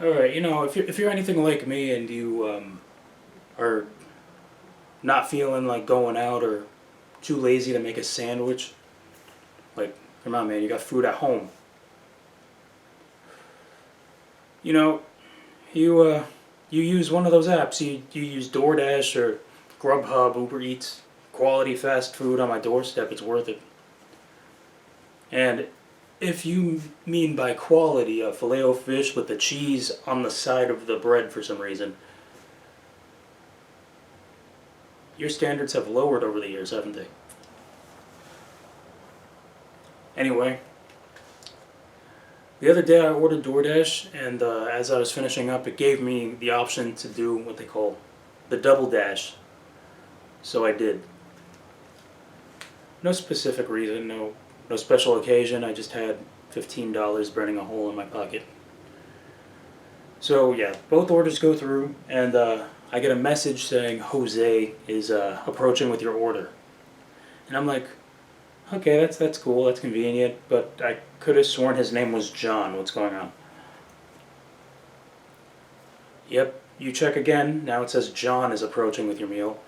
All right, if you're anything like me and you are not feeling like going out or too lazy to make a sandwich, like, come on, man, you got food at home. You know, you use one of those apps. You use DoorDash or Grubhub, Uber Eats, quality fast food on my doorstep. It's worth it. And if you mean by quality a filet o fish with the cheese on the side of the bread for some reason, your standards have lowered over the years, haven't they? Anyway, the other day I ordered DoorDash, and as I was finishing up, it gave me the option to do what they call the double dash. So I did. No specific reason, no special occasion. I just had $15 burning a hole in my pocket. So yeah, both orders go through, and I get a message saying Jose is approaching with your order, and I'm like, okay, that's cool, that's convenient, but I could have sworn his name was John. What's going on? Yep, you check again. Now it says John is approaching with your meal,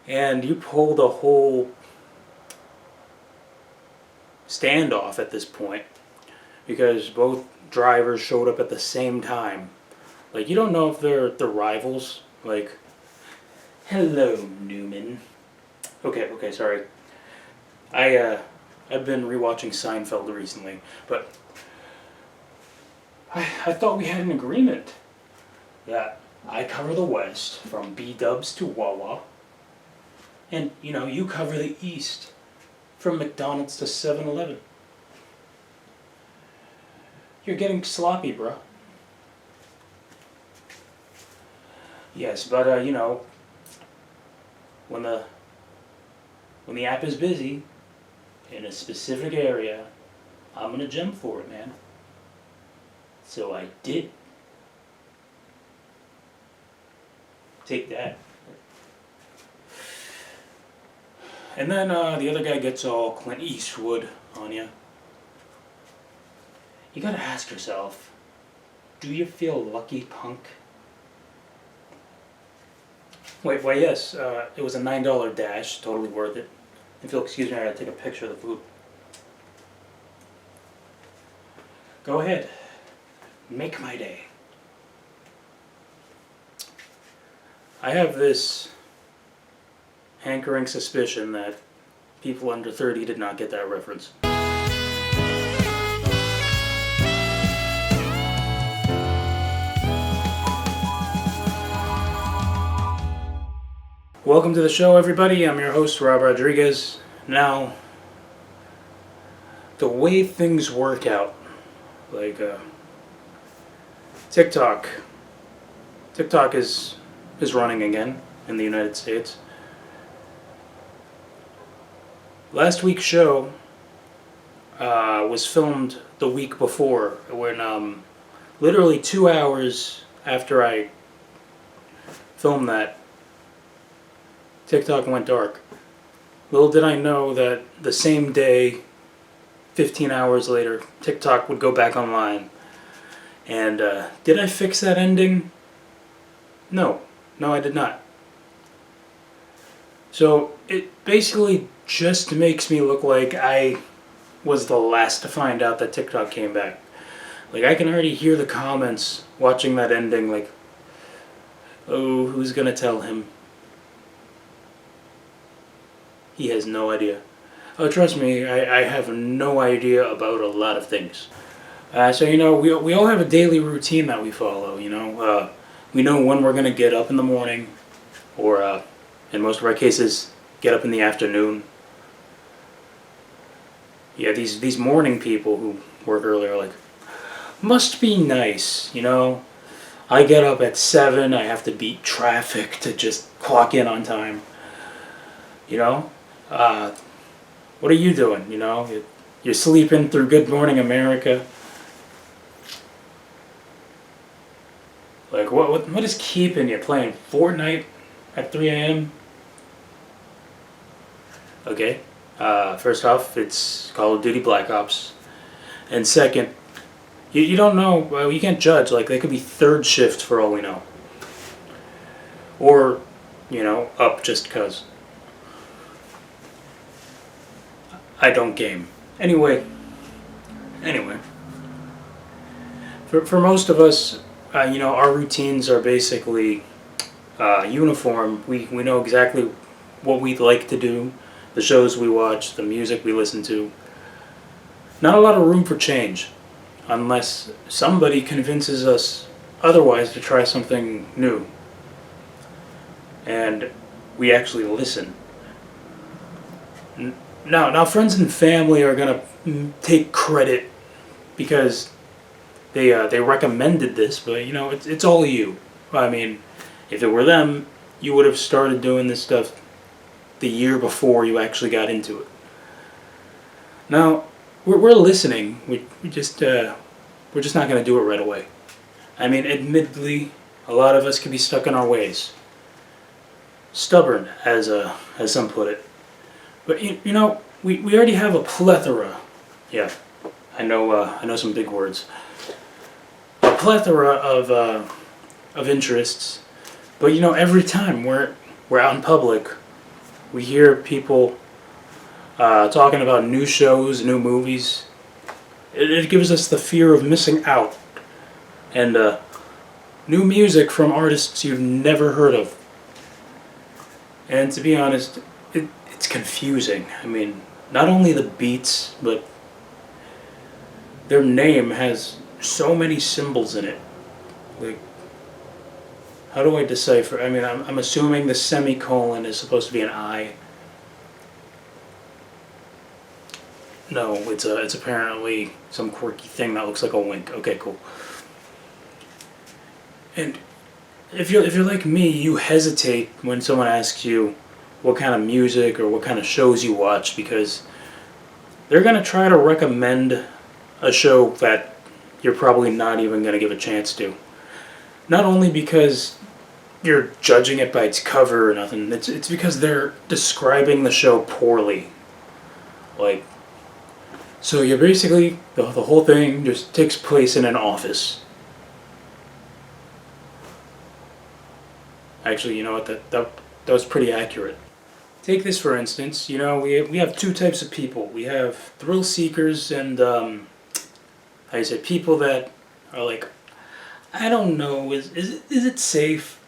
and you pulled a whole standoff at this point because both drivers showed up at the same time. Like, you don't know if they're rivals. Like, hello, Newman. Okay, sorry. I've been rewatching Seinfeld recently, but I thought we had an agreement that I cover the West from B Dubs to Wawa, and you cover the East from McDonald's to 7-Eleven. You're getting sloppy, bruh. Yes, but when the app is busy in a specific area, I'm gonna jump for it, man. So I did. Take that. And then the other guy gets all Clint Eastwood on you. You gotta ask yourself, do you feel lucky, punk? Wait, why yes, it was a $9 dash, totally worth it. If you'll excuse me, I gotta take a picture of the food. Go ahead, make my day. I have this hankering suspicion that people under 30 did not get that reference. Welcome to the show, everybody. I'm your host, Rob Rodriguez. Now, the way things work out, like TikTok. TikTok is running again in the United States. Last week's show was filmed the week before, when literally 2 hours after I filmed that, TikTok went dark. Little did I know that the same day, 15 hours later, TikTok would go back online. And did I fix that ending? No, I did not. So it basically just makes me look like I was the last to find out that TikTok came back. Like, I can already hear the comments watching that ending, like, oh, who's gonna tell him? He has no idea. Oh, trust me, I have no idea about a lot of things. So, we all have a daily routine that we follow, we know when we're going to get up in the morning, or in most of our cases, get up in the afternoon. Yeah, these morning people who work early are like, must be nice, I get up at 7, I have to beat traffic to just clock in on time. What are you doing? You're sleeping through Good Morning America. Like, what is keeping you playing Fortnite at 3 a.m.? Okay. First off, it's Call of Duty Black Ops. And second, You don't know. Well, you can't judge. Like, they could be third shift for all we know, or up just cause I don't game. Anyway, for most of us, our routines are basically uniform. We know exactly what we'd like to do, the shows we watch, the music we listen to. Not a lot of room for change, unless somebody convinces us otherwise to try something new. And we actually listen. Now, friends and family are gonna take credit because they recommended this, but it's all you. I mean, if it were them, you would have started doing this stuff the year before you actually got into it. Now, we're listening. We're just not gonna do it right away. I mean, admittedly, a lot of us can be stuck in our ways, stubborn, as some put it. But we already have a plethora. Yeah, I know some big words. A plethora of interests. But every time we're out in public, we hear people talking about new shows, new movies. It gives us the fear of missing out, and new music from artists you've never heard of. And to be honest, it's confusing. I mean, not only the beats, but their name has so many symbols in it. Like, how do I decipher? I mean, I'm assuming the semicolon is supposed to be an I. No, it's apparently some quirky thing that looks like a wink. Okay, cool. And if you're like me, you hesitate when someone asks you what kind of music or what kind of shows you watch, because they're gonna try to recommend a show that you're probably not even gonna give a chance to. Not only because you're judging it by its cover or nothing, it's because they're describing the show poorly. Like, so you're basically, the whole thing just takes place in an office. Actually, you know what, that was pretty accurate. Take this for instance, we have two types of people. We have thrill seekers and, how you say, people that are like, I don't know, is it safe?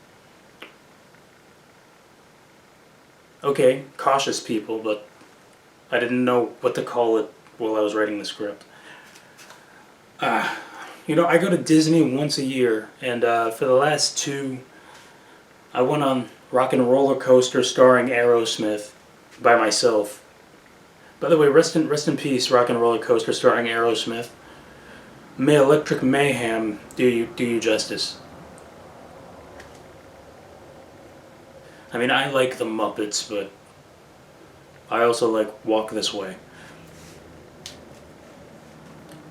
Okay, cautious people, but I didn't know what to call it while I was writing the script. I go to Disney once a year, and for the last two, I went on Rock and Roller Coaster starring Aerosmith by myself. By the way, rest in peace, Rock and Roller Coaster starring Aerosmith. May Electric Mayhem do you justice. I mean, I like the Muppets, but I also like Walk This Way.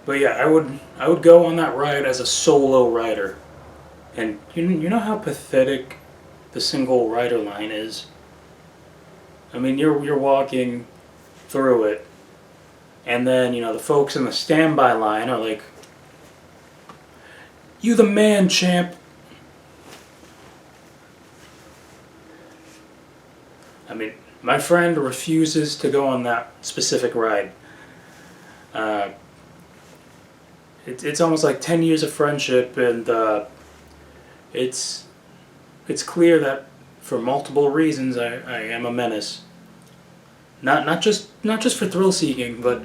But yeah, I would go on that ride as a solo rider, and you know how pathetic the single rider line is. I mean, you're walking through it, and then the folks in the standby line are like, "You the man, champ." I mean, my friend refuses to go on that specific ride. It's almost like 10 years of friendship, and it's clear that for multiple reasons I am a menace. Not just for thrill seeking, but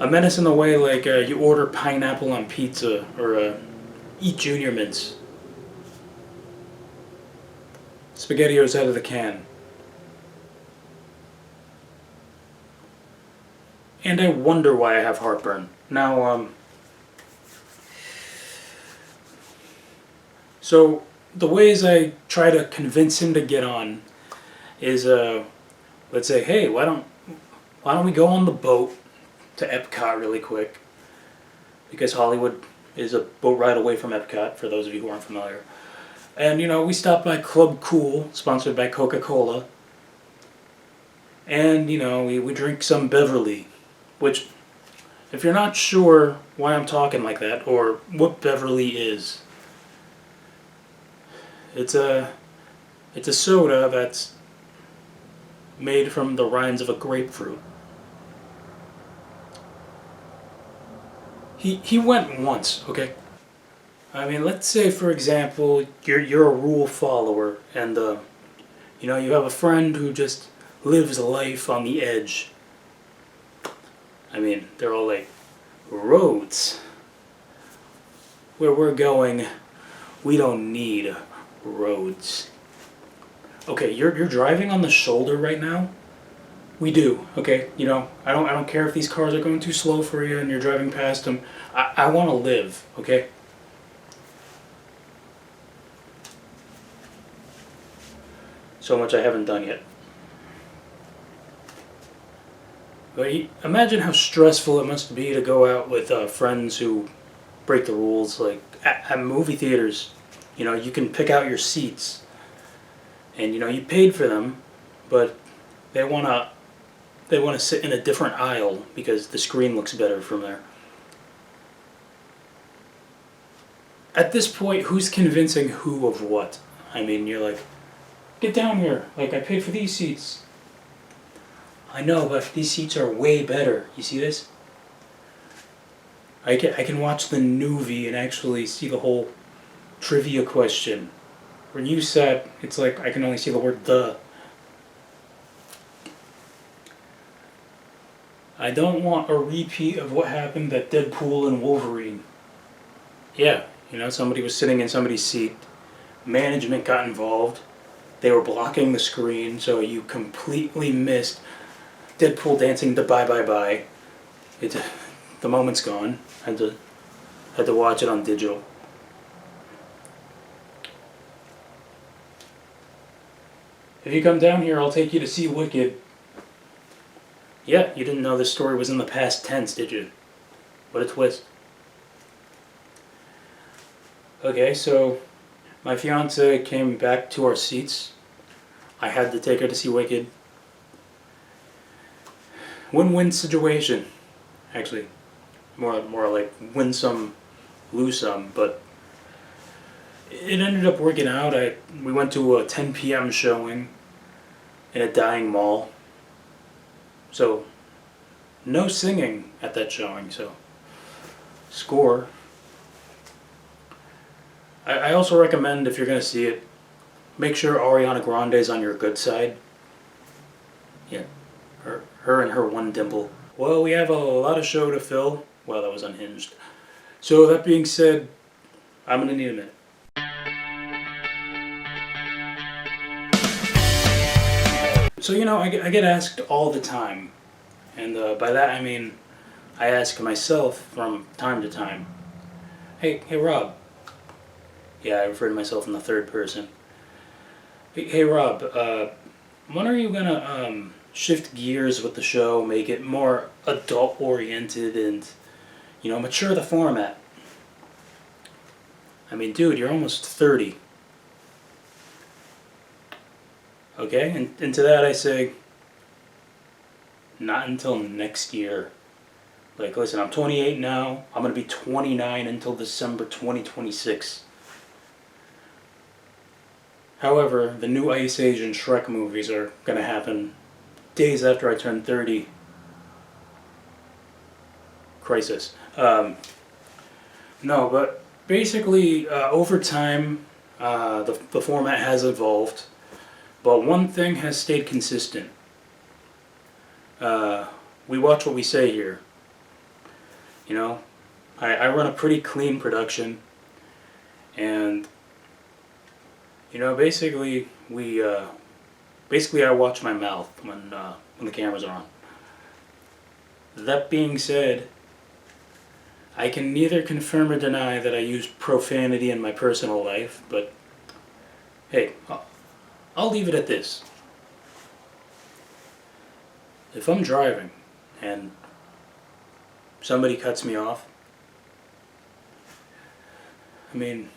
a menace in the way like you order pineapple on pizza or eat Junior Mints. SpaghettiOs out of the can. And I wonder why I have heartburn. Now, so the ways I try to convince him to get on is, let's say, hey, why don't we go on the boat to Epcot really quick? Because Hollywood is a boat ride away from Epcot, for those of you who aren't familiar. And, we stop by Club Cool, sponsored by Coca-Cola. And, we drink some Beverly, which, if you're not sure why I'm talking like that or what Beverly is, it's a soda that's made from the rinds of a grapefruit. He went once, okay? I mean, let's say for example, you're a rule follower, and you have a friend who just lives life on the edge. I mean, they're all like, roads. Where we're going, we don't need roads. Okay, you're driving on the shoulder right now. We do, okay? I don't care if these cars are going too slow for you and you're driving past them. I want to live, okay? So much I haven't done yet. But imagine how stressful it must be to go out with friends who break the rules. Like at movie theaters, you can pick out your seats, and you paid for them, but they wanna sit in a different aisle because the screen looks better from there. At this point, who's convincing who of what? I mean, you're like, get down here. Like, I paid for these seats. I know, but these seats are way better. You see this? I can watch the movie and actually see the whole trivia question. Where you sat, it's like I can only see the word "the." I don't want a repeat of what happened at Deadpool and Wolverine. Yeah, somebody was sitting in somebody's seat. Management got involved. They were blocking the screen, so you completely missed Deadpool dancing to "Bye Bye Bye." The moment's gone. Had to watch it on digital. If you come down here, I'll take you to see Wicked. Yeah, you didn't know this story was in the past tense, did you? What a twist. Okay, so my fiance came back to our seats. I had to take her to see Wicked. Win-win situation, actually. More like win some, lose some, but it ended up working out. We went to a 10 p.m. showing in a dying mall. So, no singing at that showing, so score. I also recommend, if you're going to see it, make sure Ariana Grande's on your good side. Yeah, her and her one dimple. Well, we have a lot of show to fill. Well, that was unhinged. So that being said, I'm going to need a minute. So, I get asked all the time, and by that I mean I ask myself from time to time, hey Rob. Yeah, I refer to myself in the third person. Hey Rob, when are you gonna shift gears with the show, make it more adult-oriented and, mature the format? I mean, dude, you're almost 30. Okay, and to that I say, not until next year. Like, listen, I'm 28 now. I'm going to be 29 until December 2026. However, the new Ice Age and Shrek movies are going to happen days after I turn 30. Crisis. No, but basically, over time, the format has evolved. But one thing has stayed consistent. We watch what we say here. I run a pretty clean production, and basically I watch my mouth when the cameras are on. That being said, I can neither confirm or deny that I use profanity in my personal life, but hey, I'll leave it at this. If I'm driving and somebody cuts me off, I mean,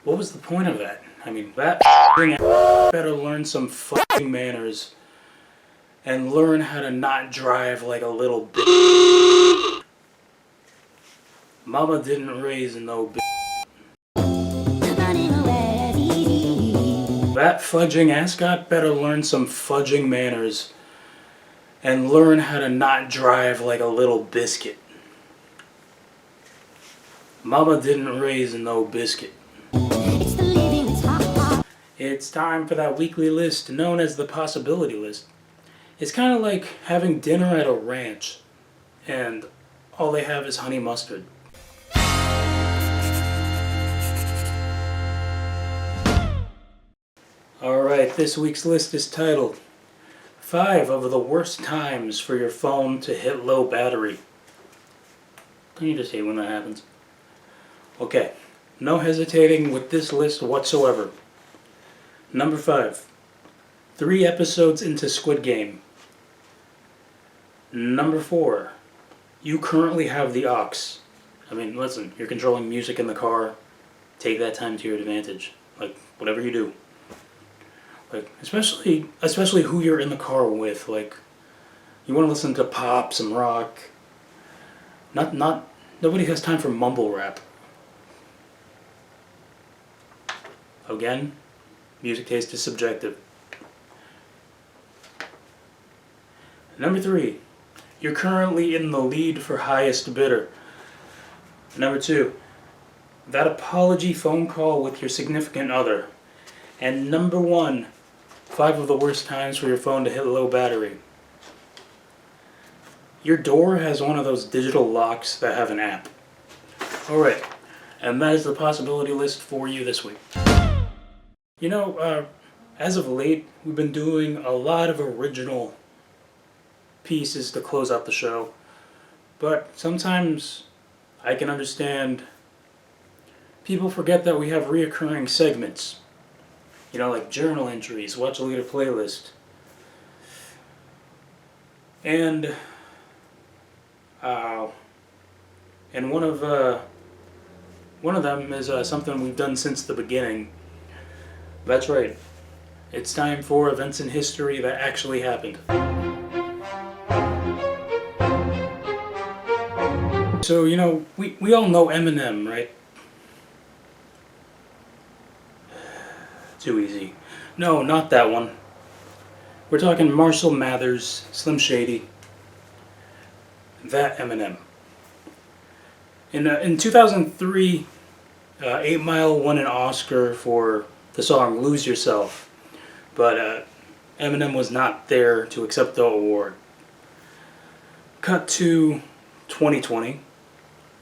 what was the point of that? I mean, that better learn some fucking manners and learn how to not drive like a little bitch. Mama didn't raise no b. That fudging ascot better learn some fudging manners and learn how to not drive like a little biscuit. Mama didn't raise no biscuit. It's time for that weekly list known as the possibility list. It's kind of like having dinner at a ranch and all they have is honey mustard. Alright, this week's list is titled 5 of the worst times for your phone to hit low battery. Don't you just hate when that happens? Okay, no hesitating with this list whatsoever. Number 5, 3 episodes into Squid Game. Number 4, you currently have the aux. I mean, listen, you're controlling music in the car. Take that time to your advantage. Like, whatever you do. Like, especially who you're in the car with. Like, you want to listen to pop, some rock. Nobody has time for mumble rap. Again, music taste is subjective. Number 3, you're currently in the lead for highest bidder. Number 2, that apology phone call with your significant other. And number 1, 5 of the worst times for your phone to hit low battery. Your door has one of those digital locks that have an app. Alright, and that is the possibility list for you this week. You know, as of late, we've been doing a lot of original pieces to close out the show. But sometimes I can understand people forget that we have reoccurring segments. You know, like journal entries, watch a later playlist. And one of them is something we've done since the beginning. That's right. It's time for events in history that actually happened. So, you know, we all know M&ms, right? Too easy. No, not that one. We're talking Marshall Mathers, Slim Shady. That M&ms. In 2003, 8 Mile won an Oscar for the song "Lose Yourself," but Eminem was not there to accept the award. Cut to 2020.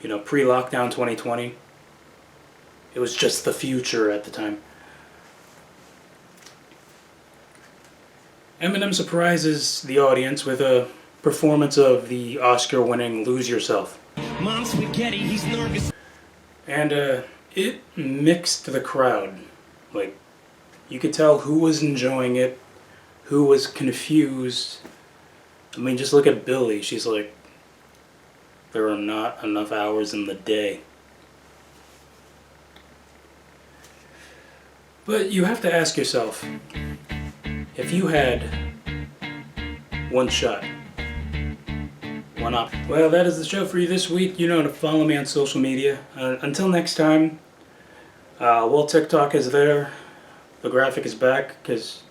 You know, pre-lockdown 2020. It was just the future at the time. Eminem surprises the audience with a performance of the Oscar-winning "Lose Yourself." Mom spaghetti, he's nervous. And it mixed the crowd. Like, you could tell who was enjoying it, who was confused. I mean, just look at Billy. She's like, there are not enough hours in the day. But you have to ask yourself, if you had one shot, why not? Well, that is the show for you this week. You know to follow me on social media. Until next time, well, TikTok is there. The graphic is back because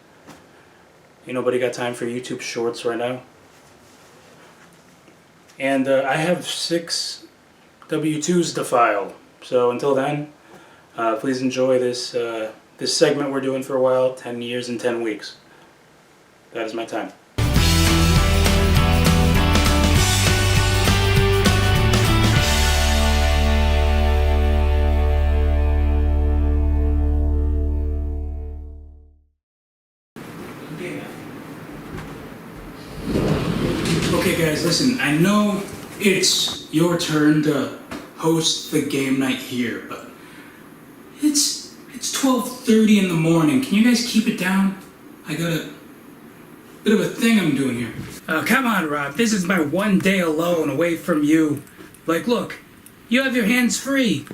ain't nobody got time for YouTube Shorts right now. And I have 6 W-2s to file. So until then, please enjoy this segment we're doing for a while, 10 years and 10 weeks. That is my time. Okay guys, listen, I know it's your turn to host the game night here, but it's 12:30 in the morning. Can you guys keep it down? I got a bit of a thing I'm doing here. Come on, Rob. This is my one day alone away from you. Like, look, you have your hands free.